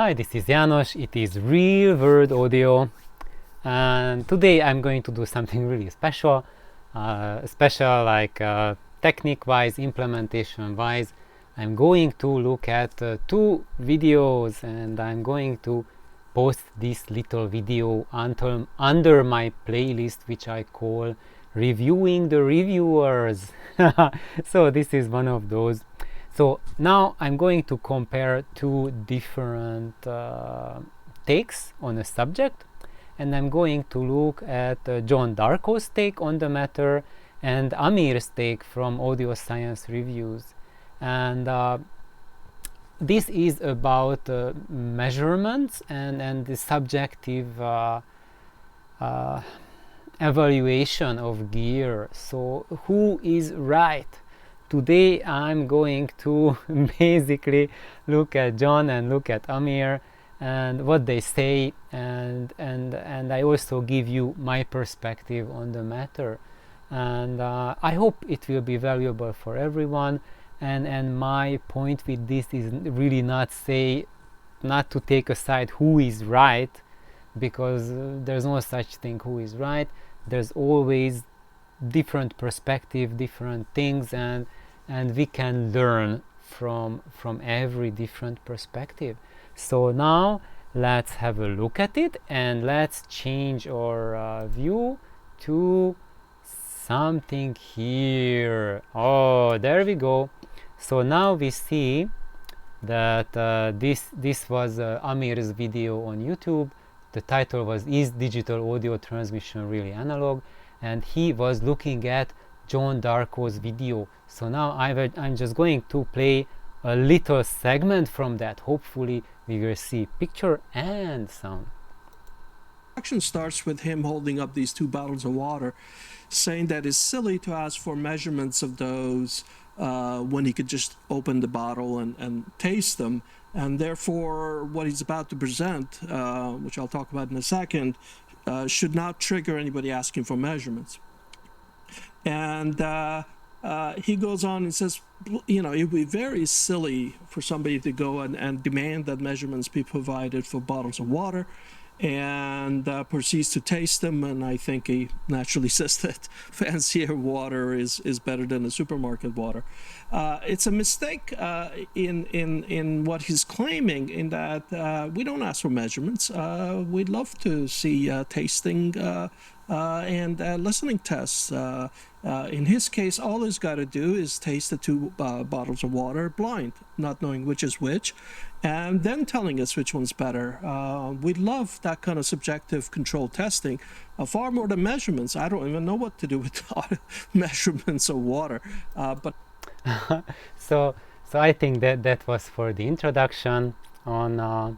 Hi, this is János. It is Real World Audio, and today I'm going to do something really special. Technique-wise, implementation-wise. I'm going to look at two videos, and I'm going to post this little video under my playlist, which I call Reviewing the Reviewers. So this is one of those. So now I'm going to compare two different takes on a subject, and I'm going to look at John Darko's take on the matter and Amir's take from Audio Science Reviews. And this is about measurements and the subjective evaluation of gear. So who is right? Today I'm going to basically look at John and look at Amir and what they say, and I also give you my perspective on the matter, and I hope it will be valuable for everyone. And my point with this is really not to take aside who is right, because there's no such thing who is right. There's always different perspective, different things, and we can learn from every different perspective. So now let's have a look at it, and let's change our view to something here. Oh, there we go. So now we see that this was Amir's video on YouTube. The title was "Is Digital Audio Transmission Really Analog?" and he was looking at John Darko's video. So now I'm just going to play a little segment from that. Hopefully we will see picture and sound. Action starts with him holding up these two bottles of water, saying that it's silly to ask for measurements of those when he could just open the bottle and taste them, and therefore what he's about to present, which I'll talk about in a second, should not trigger anybody asking for measurements. And he goes on and says, you know, it would be very silly for somebody to go and demand that measurements be provided for bottles of water, and proceeds to taste them. And I think he naturally says that fancier water is better than the supermarket water. It's a mistake in what he's claiming, in that we don't ask for measurements. We'd love to see tasting and listening tests. In his case, all he's got to do is taste the two bottles of water blind, not knowing which is which, and then telling us which one's better. We'd love that kind of subjective control testing, far more than measurements. I don't even know what to do with measurements of water. But so I think that was for the introduction on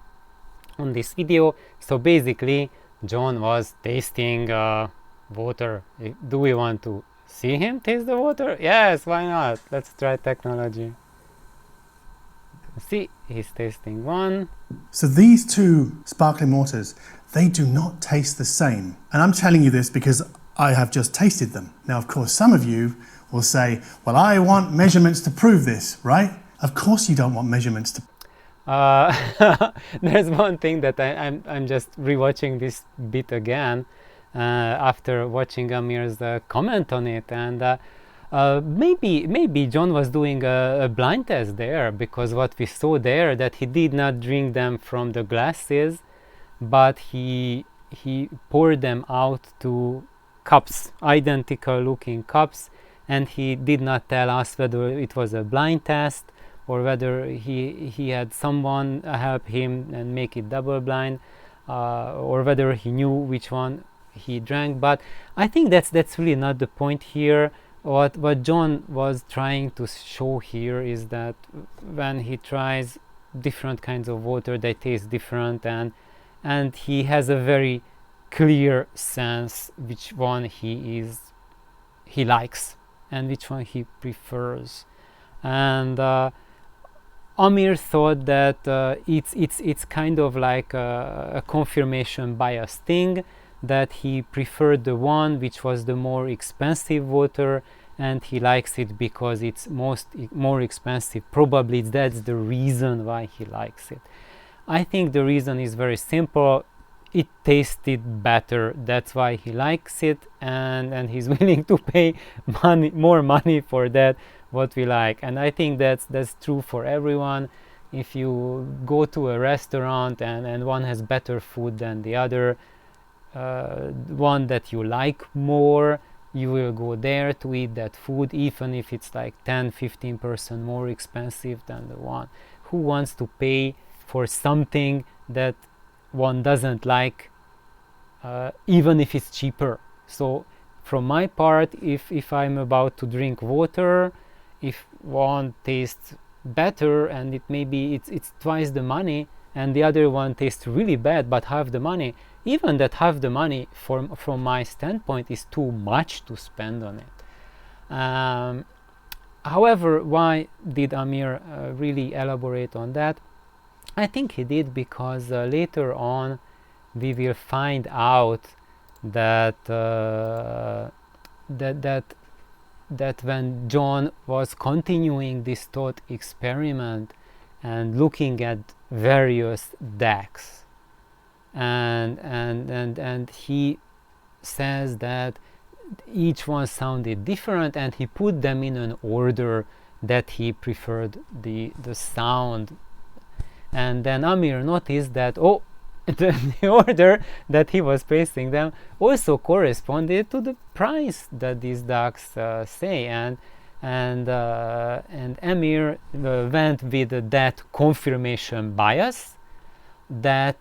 this video. So basically, John was tasting water. Do we want to see him taste the water? Yes, why not? Let's try technology. See, he's tasting one. So these two sparkling waters, they do not taste the same. And I'm telling you this because I have just tasted them. Now, of course, some of you will say, well, I want measurements to prove this, right? Of course you don't want measurements to. There's one thing that I'm just rewatching this bit again after watching Amir's comment on it, and maybe John was doing a blind test there, because what we saw there, that he did not drink them from the glasses, but he poured them out to cups, identical looking cups, and he did not tell us whether it was a blind test or whether he had someone help him and make it double blind, or whether he knew which one he drank. But I think that's really not the point here. What John was trying to show here is that when he tries different kinds of water, they taste different, and he has a very clear sense which one he likes and which one he prefers. And Amir thought that it's kind of like a confirmation bias thing, that he preferred the one which was the more expensive water, and he likes it because it's more expensive. Probably that's the reason why he likes it. I think the reason is very simple. It tasted better, that's why he likes it, and he's willing to pay more money for that what we like. And I think that's true for everyone. If you go to a restaurant and one has better food than the other, one that you like more, you will go there to eat that food, even if it's like 10-15% more expensive than the one. Who wants to pay for something that one doesn't like, even if it's cheaper? So from my part, if I'm about to drink water, if one tastes better and it's twice the money, and the other one tastes really bad but half the money, even that half the money from my standpoint is too much to spend on it. However, why did Amir really elaborate on that? I think he did because later on we will find out that that when John was continuing this thought experiment and looking at various decks, and he says that each one sounded different, and he put them in an order that he preferred the sound. And then Amir noticed that the order that he was placing them also corresponded to the price that these ducks say, and Amir went with that confirmation bias that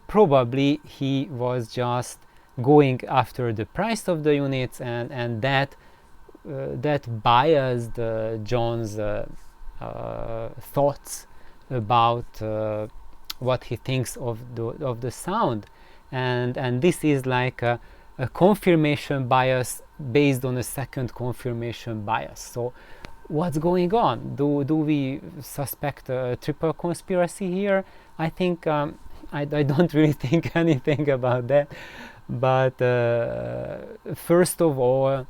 probably he was just going after the price of the units, and that biased John's thoughts about what he thinks of the sound, and this is like a confirmation bias based on a second confirmation bias. So what's going on? Do we suspect a triple conspiracy here? I think I don't really think anything about that, but first of all,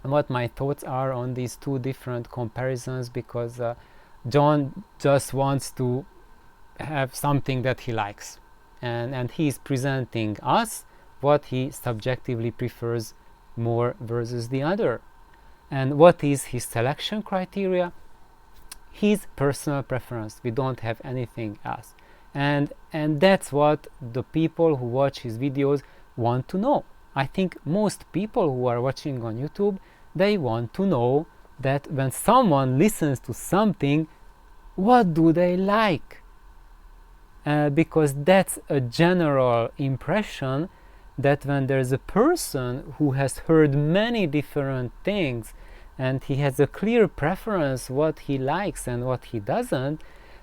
what my thoughts are on these two different comparisons, because John just wants to have something that he likes, and he's presenting us what he subjectively prefers more versus the other. And what is his selection criteria? His personal preference. We don't have anything else, and that's what the people who watch his videos want to know. I think most people who are watching on YouTube, they want to know that when someone listens to something, what do they like? Because that's a general impression, that when there's a person who has heard many different things and he has a clear preference what he likes and what he doesn't,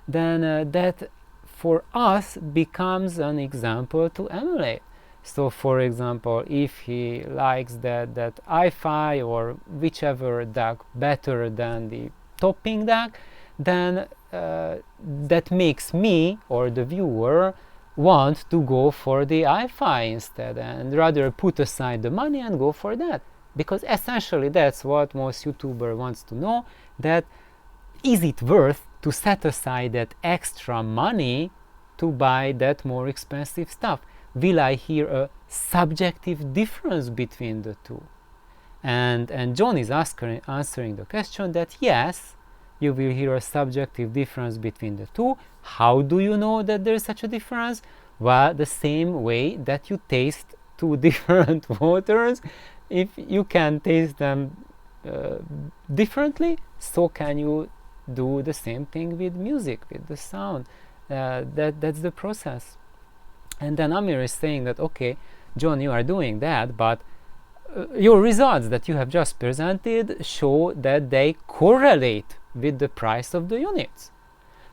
then that for us becomes an example to emulate. So for example, if he likes that Audiophile or whichever duck better than the topping duck, then that makes me or the viewer want to go for the Audiophile instead, and rather put aside the money and go for that, because essentially that's what most YouTuber wants to know, that is it worth to set aside that extra money to buy that more expensive stuff? Will I hear a subjective difference between the two? And John is answering the question that yes, you will hear a subjective difference between the two. How do you know that there is such a difference? Well, the same way that you taste two different waters. If you can taste them differently, so can you do the same thing with music, with the sound. That's the process. And then Amir is saying that, okay, John, you are doing that, but your results that you have just presented show that they correlate with the price of the units.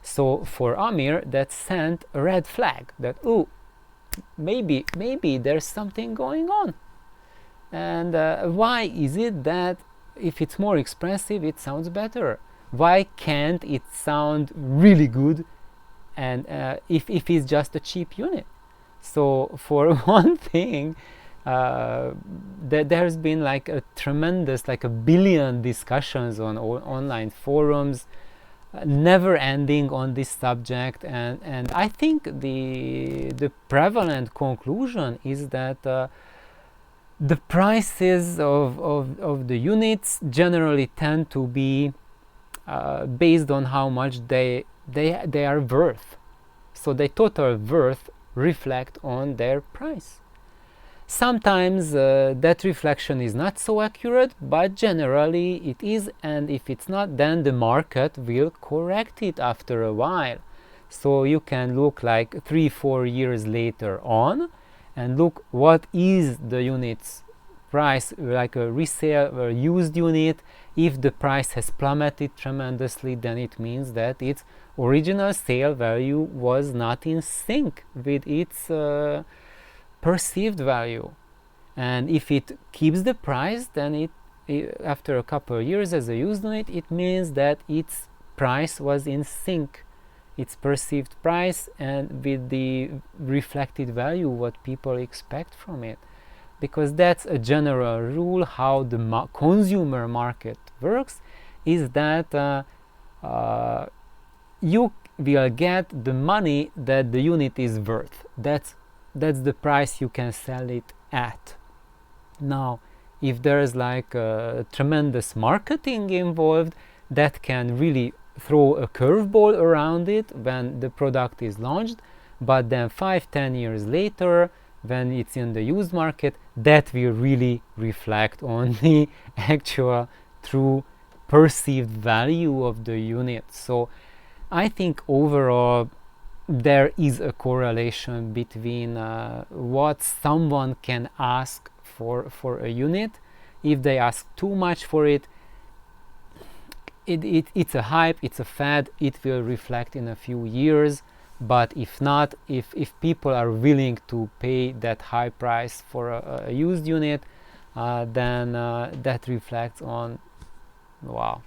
So for Amir, that sent a red flag that, oh, maybe there's something going on. And why is it that if it's more expensive, it sounds better? Why can't it sound really good, and if it's just a cheap unit? So for one thing, there's been like a tremendous, like a billion discussions on online forums never ending on this subject, and I think the prevalent conclusion is that the prices of the units generally tend to be based on how much they are worth. So the total worth reflect on their price. Sometimes that reflection is not so accurate, but generally it is, and if it's not, then the market will correct it after a while. So you can look like 3-4 years later on and look what is the unit's price, like a resale or used unit. If the price has plummeted tremendously, then it means that its original sale value was not in sync with its perceived value. And if it keeps the price, then it after a couple of years as a used unit, it means that its price was in sync, its perceived price, and with the reflected value what people expect from it. Because that's a general rule how the consumer market works, is that you will get the money that the unit is worth. That's the price you can sell it at. Now, if there's like a tremendous marketing involved, that can really throw a curveball around it when the product is launched, but then 5-10 years later, when it's in the used market, that will really reflect on the actual true perceived value of the unit. So I think overall there is a correlation between what someone can ask for a unit. If they ask too much for it, it's a hype, it's a fad, it will reflect in a few years. But if not, if people are willing to pay that high price for a used unit, then that reflects on, wow,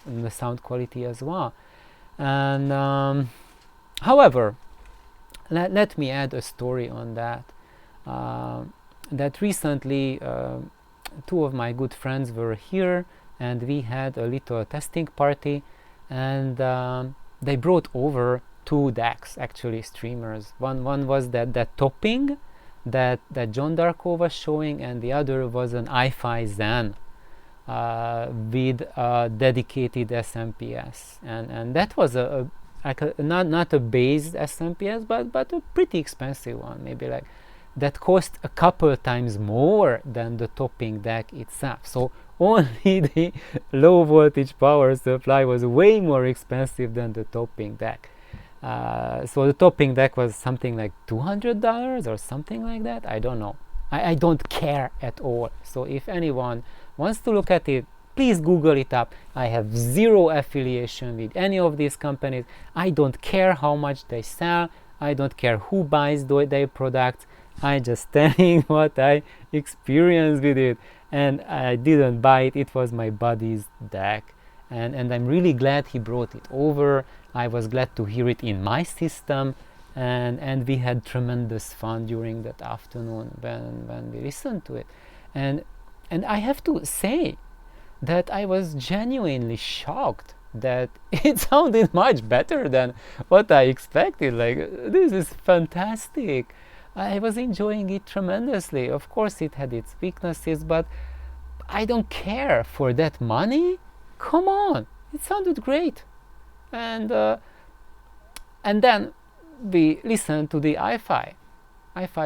the sound quality as well. And however, let me add a story on that. That recently two of my good friends were here, and we had a little testing party, and they brought over 2 decks, actually streamers. One was that topping that John Darko was showing, and the other was an Hi-Fi Zen with a dedicated SMPS, and that was not a based SMPS, but a pretty expensive one, maybe like that cost a couple times more than the topping deck itself. So only the low voltage power supply was way more expensive than the topping deck. So the topping deck was something like $200 or something like that. I don't know. I don't care at all. So if anyone wants to look at it, please Google it up. I have zero affiliation with any of these companies. I don't care how much they sell. I don't care who buys their products. I just telling what I experienced with it, and I didn't buy it. It was my buddy's deck, and I'm really glad he brought it over. I was glad to hear it in my system, and we had tremendous fun during that afternoon when we listened to it. And I have to say that I was genuinely shocked that it sounded much better than what I expected. Like, this is fantastic. I was enjoying it tremendously. Of course it had its weaknesses, but I don't care for that money. Come on, it sounded great. And then we listened to the Hi-Fi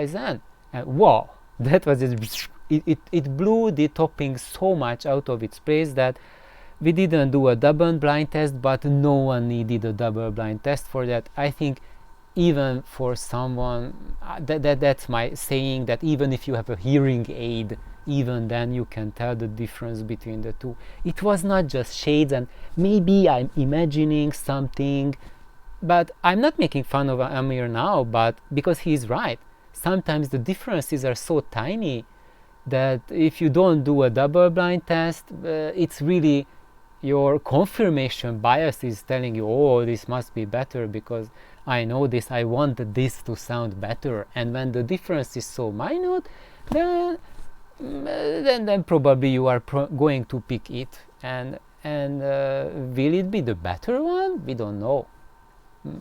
Zen, and wow, that was just, it blew the topping so much out of its place that we didn't do a double blind test, but no one needed a double blind test for that. I think even for someone, that's my saying, that even if you have a hearing aid, even then you can tell the difference between the two. It was not just shades, and maybe I'm imagining something, but I'm not making fun of Amir now, but because he's right. Sometimes the differences are so tiny that if you don't do a double blind test, it's really your confirmation bias is telling you, oh, this must be better because I know this, I want this to sound better. And when the difference is so minute, then probably you are going to pick it. And and will it be the better one? We don't know.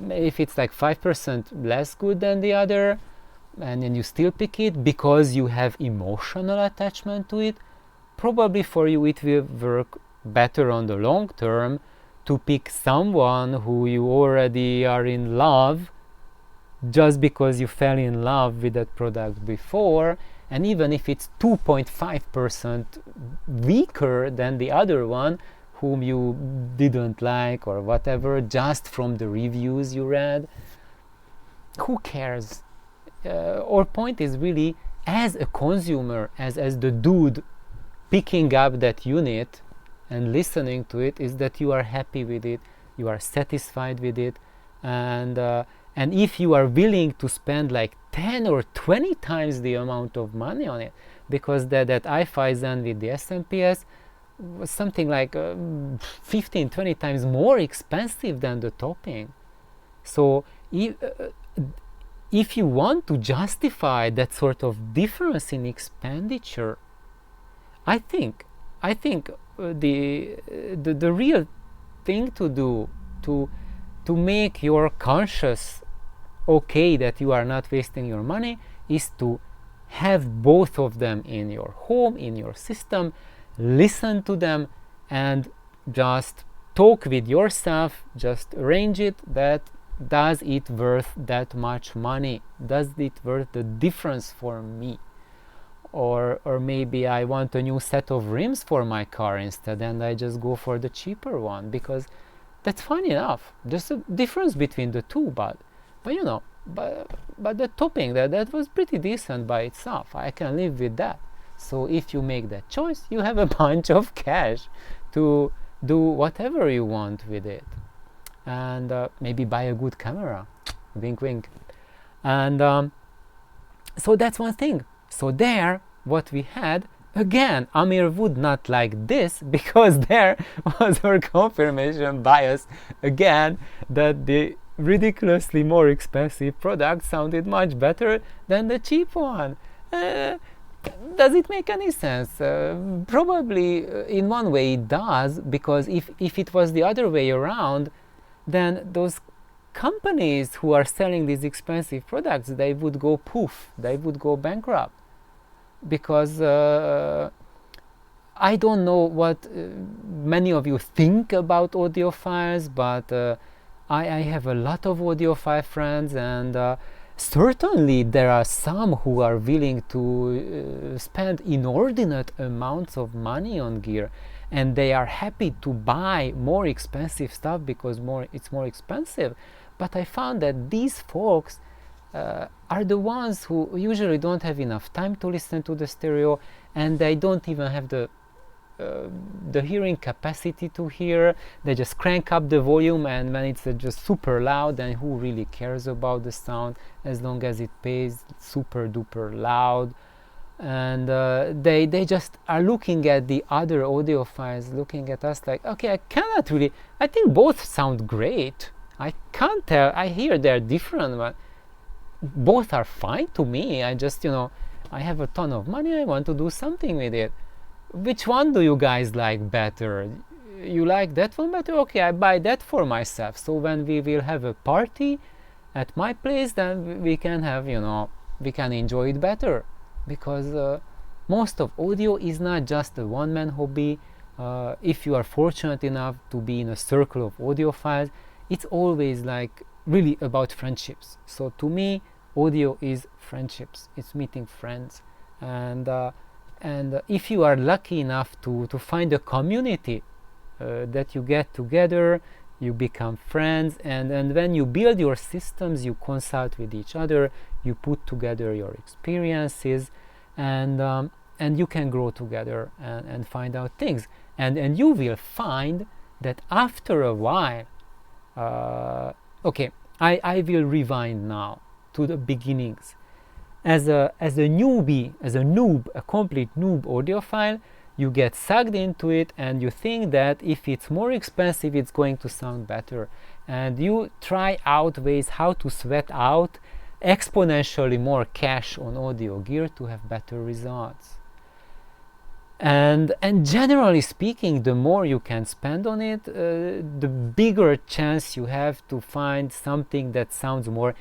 If it's like 5% less good than the other, and then you still pick it because you have emotional attachment to it, probably for you it will work better on the long term to pick someone who you already are in love just because you fell in love with that product before, and even if it's 2.5% weaker than the other one whom you didn't like or whatever, just from the reviews you read, who cares? Our point is really, as a consumer, as the dude picking up that unit and listening to it, is that you are happy with it, you are satisfied with it, and if you are willing to spend like 10 or 20 times the amount of money on it, because that iPhisen with the SMPS was something like 15-20 times more expensive than the topping. So if you want to justify that sort of difference in expenditure, I think the real thing to do to make your conscience okay that you are not wasting your money is to have both of them in your home, in your system, listen to them, and just talk with yourself, just arrange it that does it worth that much money? Does it worth the difference for me? Or maybe I want a new set of rims for my car instead, and I just go for the cheaper one, because that's fine enough. There's a difference between the two, but you know, but the topping that was pretty decent by itself. I can live with that. So if you make that choice, you have a bunch of cash to do whatever you want with it, and maybe buy a good camera, wink wink. And so that's one thing. So there, what we had, again, Amir would not like this, because there was our confirmation bias again, that the ridiculously more expensive product sounded much better than the cheap one. Does it make any sense? Probably in one way it does, because if it was the other way around, then those companies who are selling these expensive products, they would go poof, they would go bankrupt. Because I don't know what many of you think about audiophiles, but I have a lot of audiophile friends, and certainly there are some who are willing to spend inordinate amounts of money on gear, and they are happy to buy more expensive stuff because it's more expensive. But I found that these folks are the ones who usually don't have enough time to listen to the stereo, and they don't even have the hearing capacity to hear. They just crank up the volume, and when it's just super loud, then who really cares about the sound as long as it plays super duper loud. And they just are looking at the other audiophiles, looking at us like, okay, I cannot really, I think both sound great, I can't tell, I hear they're different, but both are fine to me. I just, you know, I have a ton of money, I want to do something with it. Which one do you guys like better? You like that one better? Okay, I buy that for myself. So when we will have a party at my place, then we can have, you know, we can enjoy it better. Because most of audio is not just a one-man hobby. If you are fortunate enough to be in a circle of audiophiles, it's always like really about friendships. So to me, audio is friendships. It's meeting friends, and if you are lucky enough to find a community that you get together, you become friends, and when you build your systems, you consult with each other, you put together your experiences, and you can grow together and find out things, and you will find that after a while, okay, I will rewind now to the beginnings. As a newbie, as a noob, a complete noob audiophile, you get sucked into it, and you think that if it's more expensive, it's going to sound better, and you try out ways how to sweat out exponentially more cash on audio gear to have better results. and generally speaking, the more you can spend on it, the bigger chance you have to find something that sounds more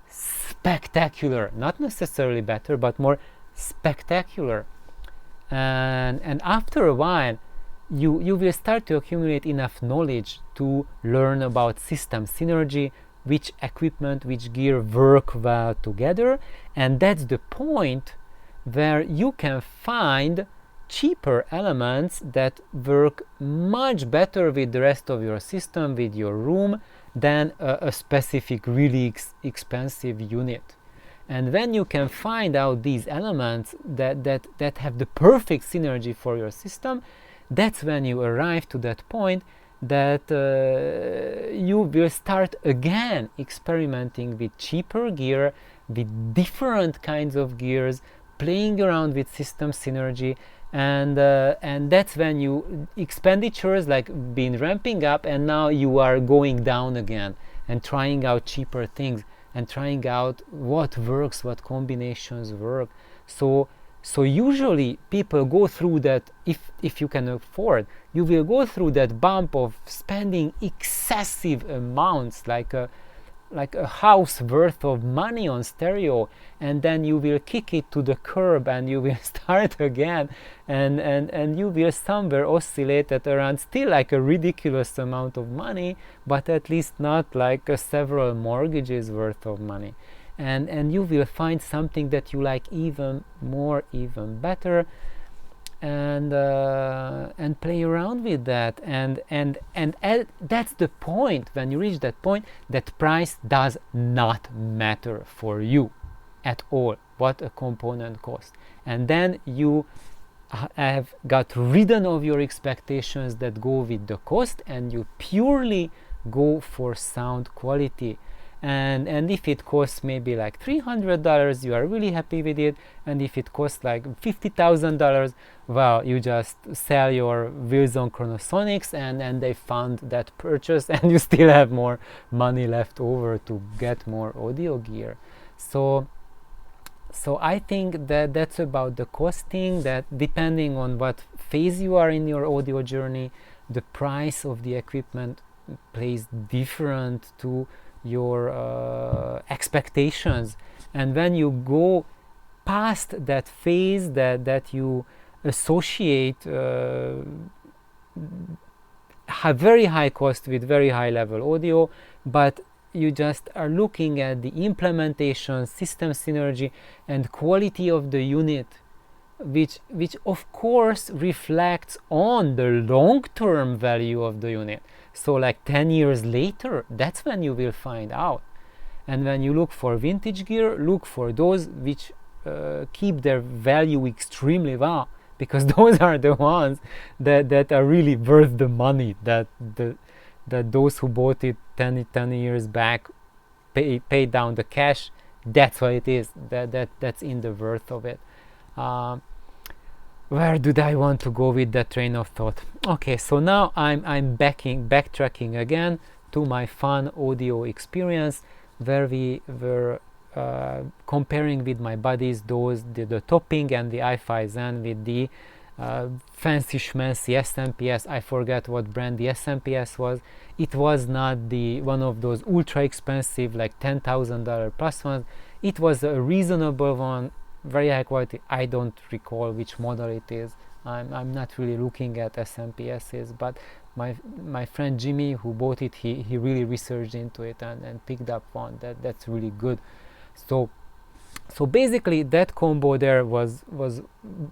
spectacular, not necessarily better, but more spectacular. And after a while, you will start to accumulate enough knowledge to learn about system synergy, which equipment, which gear work well together, and that's the point where you can find cheaper elements that work much better with the rest of your system, with your room, than a specific really expensive unit. And when you can find out these elements that have the perfect synergy for your system, that's when you arrive to that point that you will start again experimenting with cheaper gear, with different kinds of gears, playing around with system synergy, and that's when you expenditures like been ramping up, and now you are going down again and trying out cheaper things and trying out what works, what combinations work. So usually people go through that, if you can afford, you will go through that bump of spending excessive amounts, like a house worth of money on stereo, and then you will kick it to the curb and you will start again, and you will somewhere oscillate at around still like a ridiculous amount of money, but at least not like several mortgages worth of money, and you will find something that you like even more, even better, and play around with that, and that's the point. When you reach that point, that price does not matter for you at all, what a component costs, and then you have got ridden of your expectations that go with the cost, and you purely go for sound quality. And if it costs maybe like $300, you are really happy with it, and if it costs like $50,000, well, you just sell your Wilson Chronosonics and they fund that purchase, and you still have more money left over to get more audio gear. So I think that that's about the costing, that depending on what phase you are in your audio journey, the price of the equipment plays different to your expectations. And when you go past that phase that you associate very high cost with very high level audio, but you just are looking at the implementation, system synergy, and quality of the unit, which of course reflects on the long-term value of the unit. So like 10 years later, that's when you will find out. And when you look for vintage gear, look for those which keep their value extremely well, because those are the ones that are really worth the money that those who bought it 10 years back paid down the cash. That's what it is. That's in the worth of it. Where did I want to go with that train of thought? Okay, so now I'm backtracking again to my fun audio experience, where we were comparing with my buddies the topping and the iFi Zen with the fancy schmancy SMPS. I forget what brand the SMPS was. It was not the one of those ultra expensive like $10,000 plus ones. It was a reasonable one, very high quality. I don't recall which model it is. I'm not really looking at SMPSs, but my friend Jimmy, who bought it, he really researched into it and picked up one that's really good. So basically that combo there was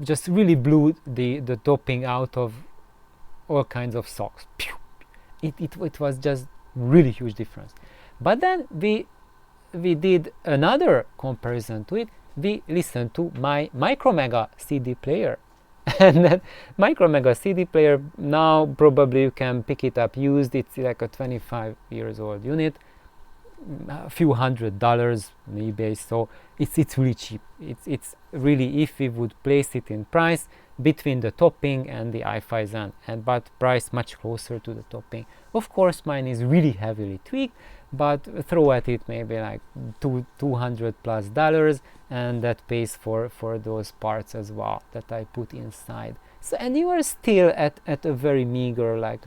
just really blew the topping out of all kinds of socks. It was just really huge difference. But then we did another comparison to it. We listened to my Micromega CD player, and that Micromega CD player, now probably you can pick it up used. It's like a 25 years old unit, a few $100 on eBay, so it's really cheap. It's really, if we would place it in price, between the topping and the iFi Zen, but price much closer to the topping. Of course mine is really heavily tweaked, but throw at it maybe like $200+, and that pays for those parts as well that I put inside. So, and you are still at a very meager, like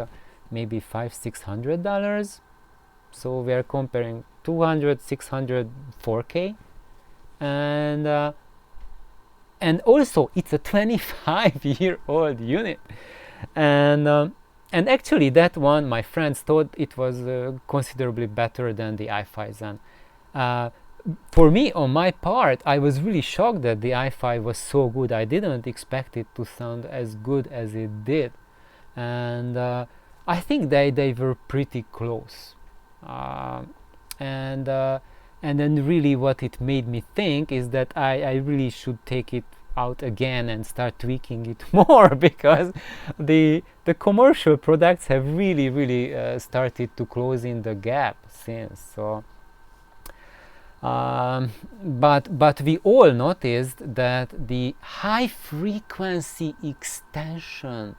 maybe $500-600. So we are comparing 200, 600, 4K, and also it's a 25-year-old unit, and actually that one, my friends thought it was considerably better than the iFi Zen. For me, on my part, I was really shocked that the iFi was so good. I didn't expect it to sound as good as it did, and I think they were pretty close. And then really what it made me think is that I really should take it out again and start tweaking it more, because the commercial products have really started to close in the gap since. So but we all noticed that the high frequency extension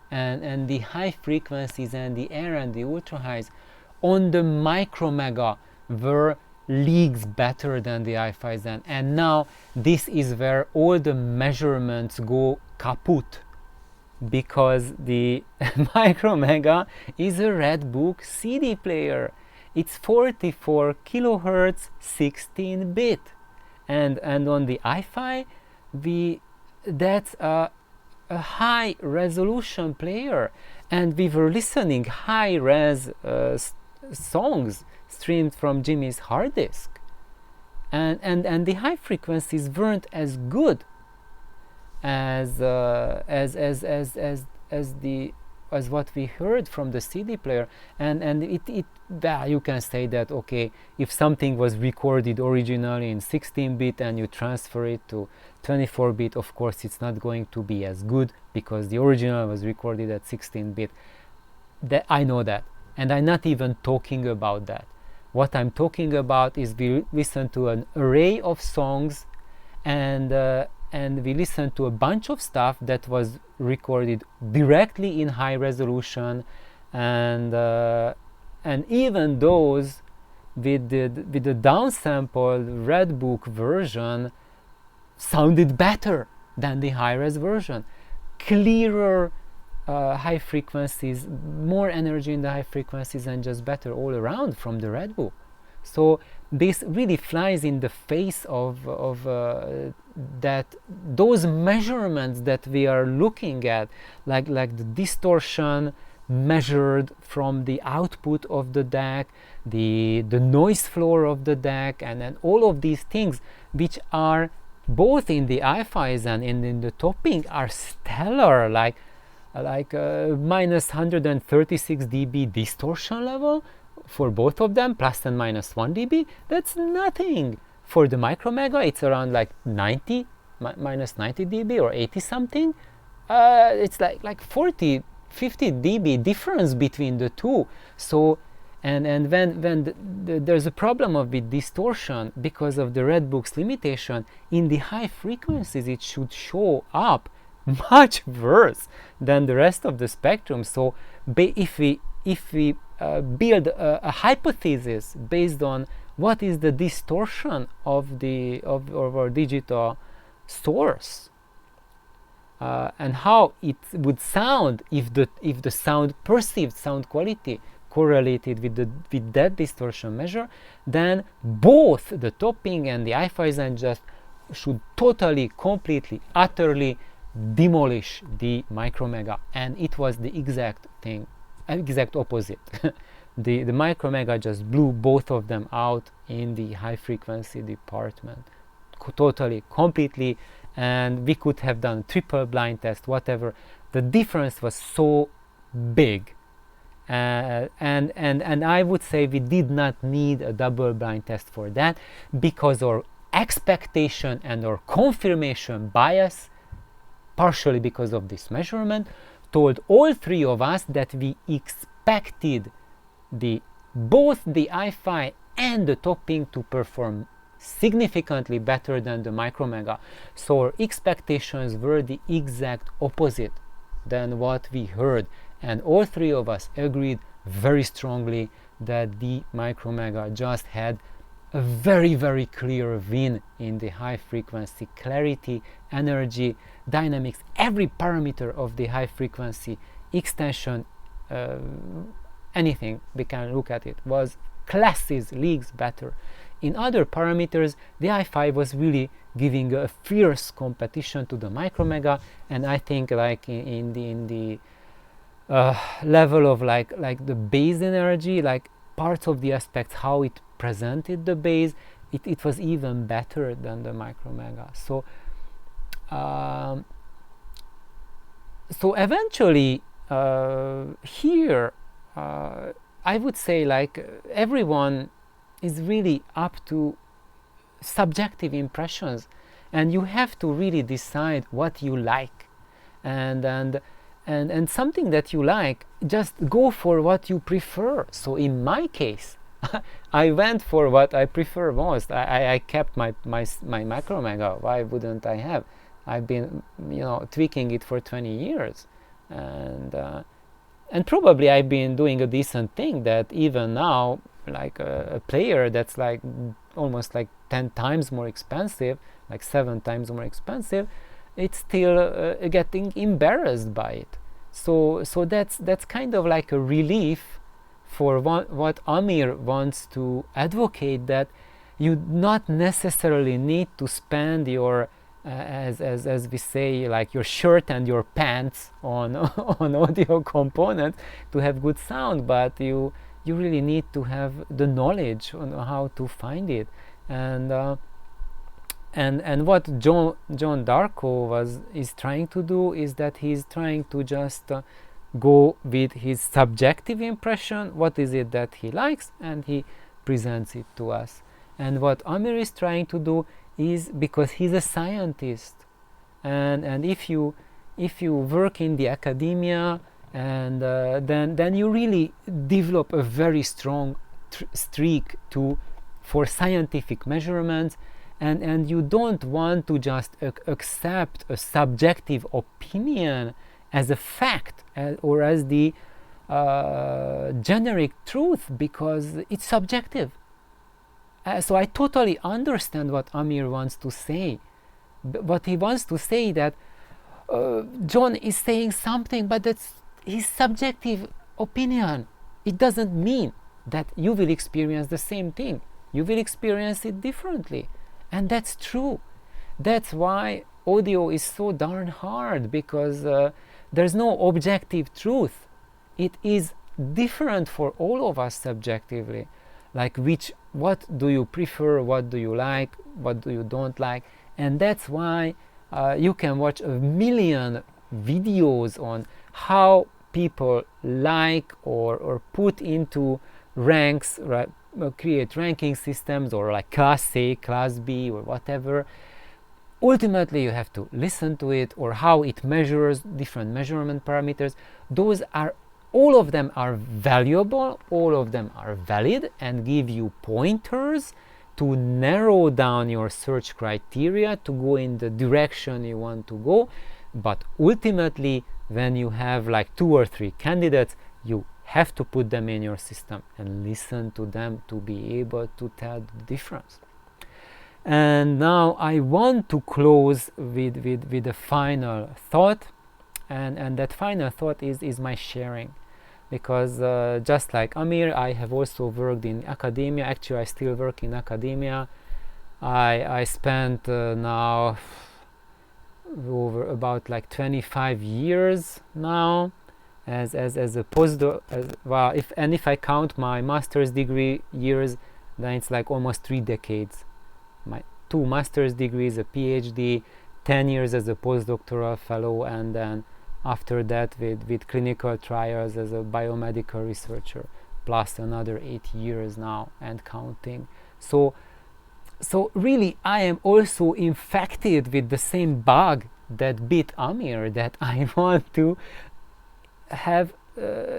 and the high frequencies and the air and the ultra highs on the micromega were leagues better than the iFi Zen, and now this is where all the measurements go kaput, because the micromega is a Red Book CD player. It's 44 kilohertz 16-bit, and on the iFi that's a high resolution player, and we were listening high res songs streamed from Jimmy's hard disk, and the high frequencies weren't as good as what we heard from the CD player, and it you can say that, okay, if something was recorded originally in 16-bit and you transfer it to 24-bit, of course it's not going to be as good because the original was recorded at 16-bit. That I know that, and I'm not even talking about that. What I'm talking about is we listen to an array of songs, and we listen to a bunch of stuff that was recorded directly in high resolution, and even those with the downsampled Red Book version sounded better than the high-res version. Clearer high frequencies, more energy in the high frequencies, and just better all around from the Red Book. So this really flies in the face of that those measurements that we are looking at, like the distortion measured from the output of the DAC, the noise floor of the DAC, and all of these things, which are both in the iFi Zen and in the topping, are stellar, like minus 136 dB distortion level for both of them, plus and minus 1 dB. That's nothing. For the micromega, it's around like 90, minus 90 dB or 80 something. It's like 40, 50 dB difference between the two. So, and when there's a problem with distortion because of the Red Book's limitation, in the high frequencies it should show up much worse than the rest of the spectrum. So if we build a hypothesis based on what is the distortion of our digital source, and how it would sound if the perceived sound quality correlated with that distortion measure, then both the topping and the iFi Zen just should totally, completely, utterly demolish the micromega, and it was the exact opposite. the micromega just blew both of them out in the high frequency department, totally, completely, and we could have done triple blind test, whatever. The difference was so big, and I would say we did not need a double blind test for that, because our expectation and our confirmation bias, partially because of this measurement, told all three of us that we expected both the iFi and the topping to perform significantly better than the micromega. So our expectations were the exact opposite than what we heard, and all three of us agreed very strongly that the Micromega just had a very, very clear win in the high frequency clarity, energy, dynamics, every parameter of the high frequency extension, anything we can look at it, was classes, leagues better. In other parameters, the i5 was really giving a fierce competition to the Micromega, and I think like in the level of like the base energy, like parts of the aspects how it presented the base, it was even better than the Micromega. So so eventually here I would say like everyone is really up to subjective impressions, and you have to really decide what you like, and something that you like, just go for what you prefer. So in my case, I went for what I prefer most. I kept my Micromega. Why wouldn't I have? I've been, you know, tweaking it for 20 years, and probably I've been doing a decent thing that even now, like a player that's like almost like 10 times more expensive, like 7 times more expensive, it's still getting embarrassed by it. So that's kind of like a relief for what Amir wants to advocate, that you not necessarily need to spend your as we say, like your shirt and your pants on on audio components to have good sound, but you really need to have the knowledge on how to find it. And what John Darko is trying to do is that he's trying to just go with his subjective impression, what is it that he likes, and he presents it to us. And what Amir is trying to do is, because he's a scientist, and if you work in the academia, and then you really develop a very strong streak for scientific measurements, and you don't want to just accept a subjective opinion as a fact or as the generic truth, because it's subjective. So I totally understand what Amir wants to say, but he wants to say that John is saying something, but that's his subjective opinion. It doesn't mean that you will experience the same thing. You will experience it differently, and that's true. That's why audio is so darn hard, because there's no objective truth. It is different for all of us subjectively. Like what do you prefer, what do you like, what do you don't like, and that's why you can watch a million videos on how people like or put into ranks, right, create ranking systems, or like class A, class B, or whatever. Ultimately you have to listen to it, or how it measures different measurement parameters. Those are, all of them are valuable, all of them are valid, and give you pointers to narrow down your search criteria to go in the direction you want to go. But ultimately, when you have like 2 or 3 candidates, you have to put them in your system and listen to them to be able to tell the difference. And now I want to close with a final thought, and that final thought is my sharing. Because just like Amir, I have also worked in academia. Actually, I still work in academia. I spent now over about like 25 years now as a postdoc. Well, if I count my master's degree years, then it's like almost 3 decades. My 2 master's degrees, a PhD, 10 years as a postdoctoral fellow, and then after that with clinical trials as a biomedical researcher, plus another 8 years now and counting. So really I am also infected with the same bug that bit Amir, that I want to have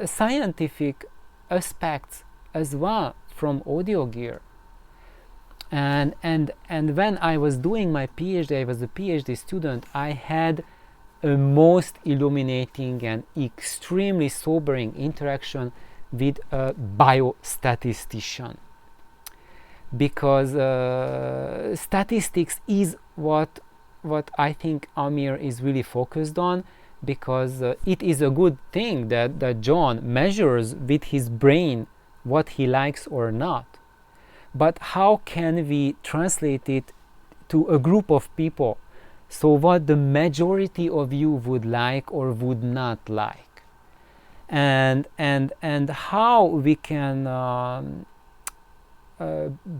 scientific aspects as well from audio gear. And when I was doing my PhD, I was a PhD student, I had a most illuminating and extremely sobering interaction with a biostatistician, because statistics is what I think Amir is really focused on, because it is a good thing that John measures with his brain what he likes or not. But how can we translate it to a group of people? So what the majority of you would like or would not like, and how we can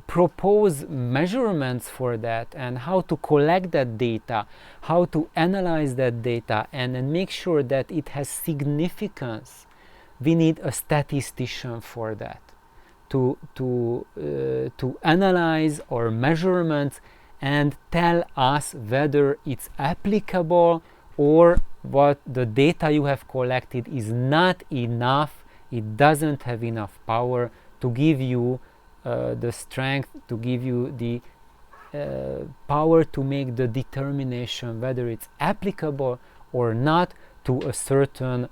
propose measurements for that, and how to collect that data, how to analyze that data, and then make sure that it has significance. We need a statistician for that, to analyze our measurements and tell us whether it's applicable, or what the data you have collected is not enough, it doesn't have enough power to give you the strength, to give you the power to make the determination whether it's applicable or not to a certain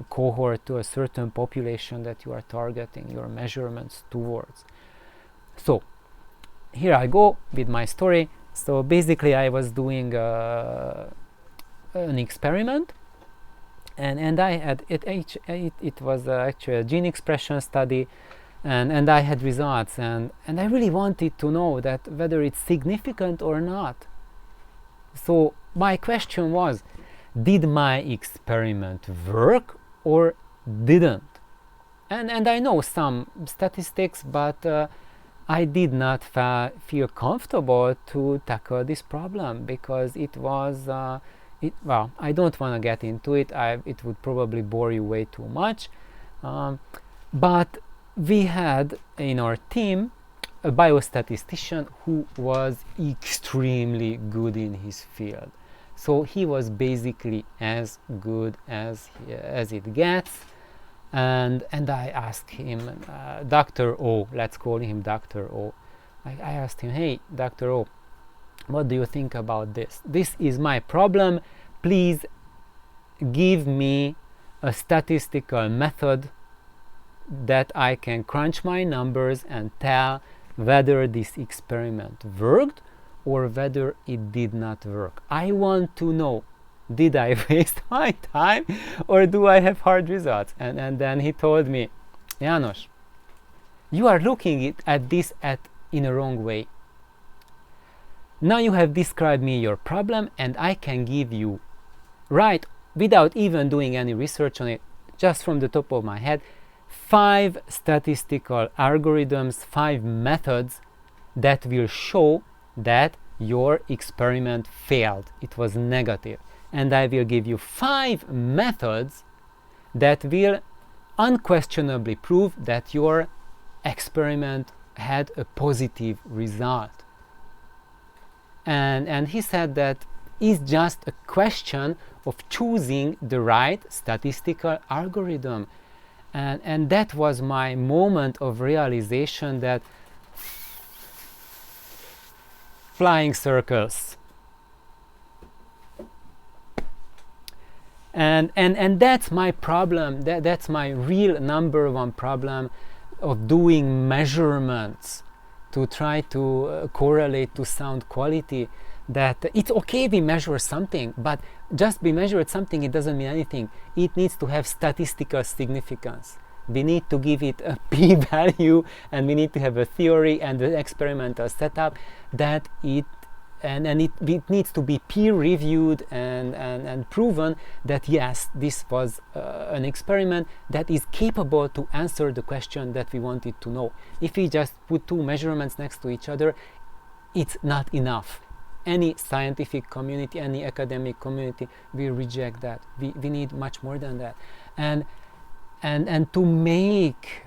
cohort, to a certain population that you are targeting your measurements towards. So here I go with my story. So basically I was doing an experiment, and I had it was actually a gene expression study, and I had results, and I really wanted to know that whether it's significant or not. So my question was, did my experiment work or didn't? And I know some statistics, but I did not feel comfortable to tackle this problem, because it was well, I don't want to get into it. It would probably bore you way too much, but we had in our team a biostatistician who was extremely good in his field. So he was basically as good as it gets, and I asked him, Dr. O, let's call him Dr. O. I asked him, hey, Dr. O, what do you think about this? This is my problem. Please give me a statistical method that I can crunch my numbers and tell whether this experiment worked or whether it did not work. I want to know, did I waste my time or do I have hard results? And then he told me, János, you are looking at this in a wrong way. Now you have described me your problem, and I can give you, right, without even doing any research on it, just from the top of my head, 5 statistical algorithms, 5 methods that will show that your experiment failed, it was negative. And I will give you 5 methods that will unquestionably prove that your experiment had a positive result. And he said that it's just a question of choosing the right statistical algorithm. And that was my moment of realization that flying circles. And that's my problem, that's my real number one problem of doing measurements to try to correlate to sound quality, that it's okay we measure something, but just we measured something, it doesn't mean anything. It needs to have statistical significance. We need to give it a p-value, and we need to have a theory and an experimental setup that it needs to be peer-reviewed and proven that yes, this was an experiment that is capable to answer the question that we wanted to know. If we just put 2 measurements next to each other, it's not enough. Any scientific community, any academic community will reject that. We need much more than that. And to make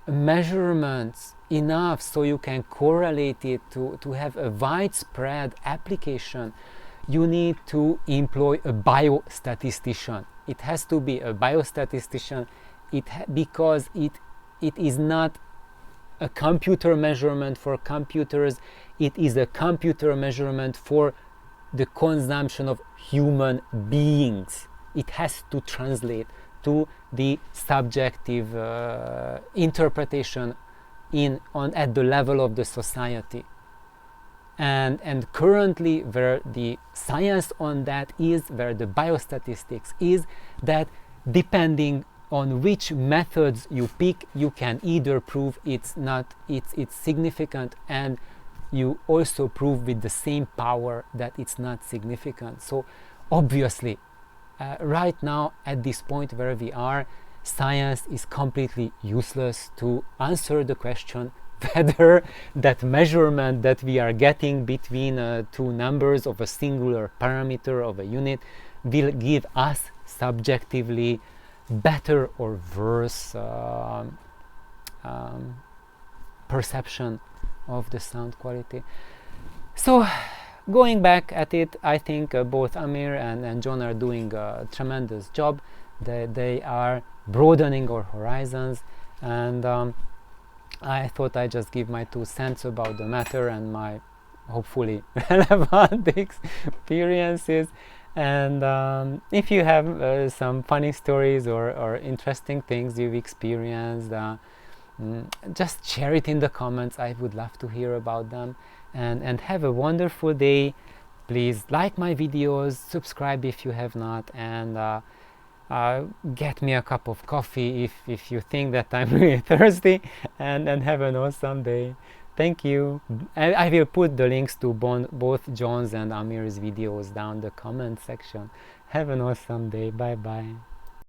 measurements enough so you can correlate it to have a widespread application, you need to employ a biostatistician. It has to be a biostatistician because it is not a computer measurement for computers, it is a computer measurement for the consumption of human beings. It has to translate to the subjective interpretation at the level of the society. And currently where the science on that is, where the biostatistics is, that depending on which methods you pick, you can either prove it's significant, and you also prove with the same power that it's not significant. So obviously right now at this point where we are, science is completely useless to answer the question whether that measurement that we are getting between two numbers of a singular parameter of a unit will give us subjectively better or worse perception of the sound quality. So going back at it, I think both Amir and John are doing a tremendous job. They are broadening our horizons, and I thought I'd just give my 2 cents about the matter and my hopefully relevant experiences. And if you have some funny stories or interesting things you've experienced, just share it in the comments. I would love to hear about them. And have a wonderful day. Please like my videos, subscribe if you have not, and get me a cup of coffee if you think that I'm really thirsty, and have an awesome day. Thank you. I will put the links to both John's and Amir's videos down the comment section. Have an awesome day. Bye bye.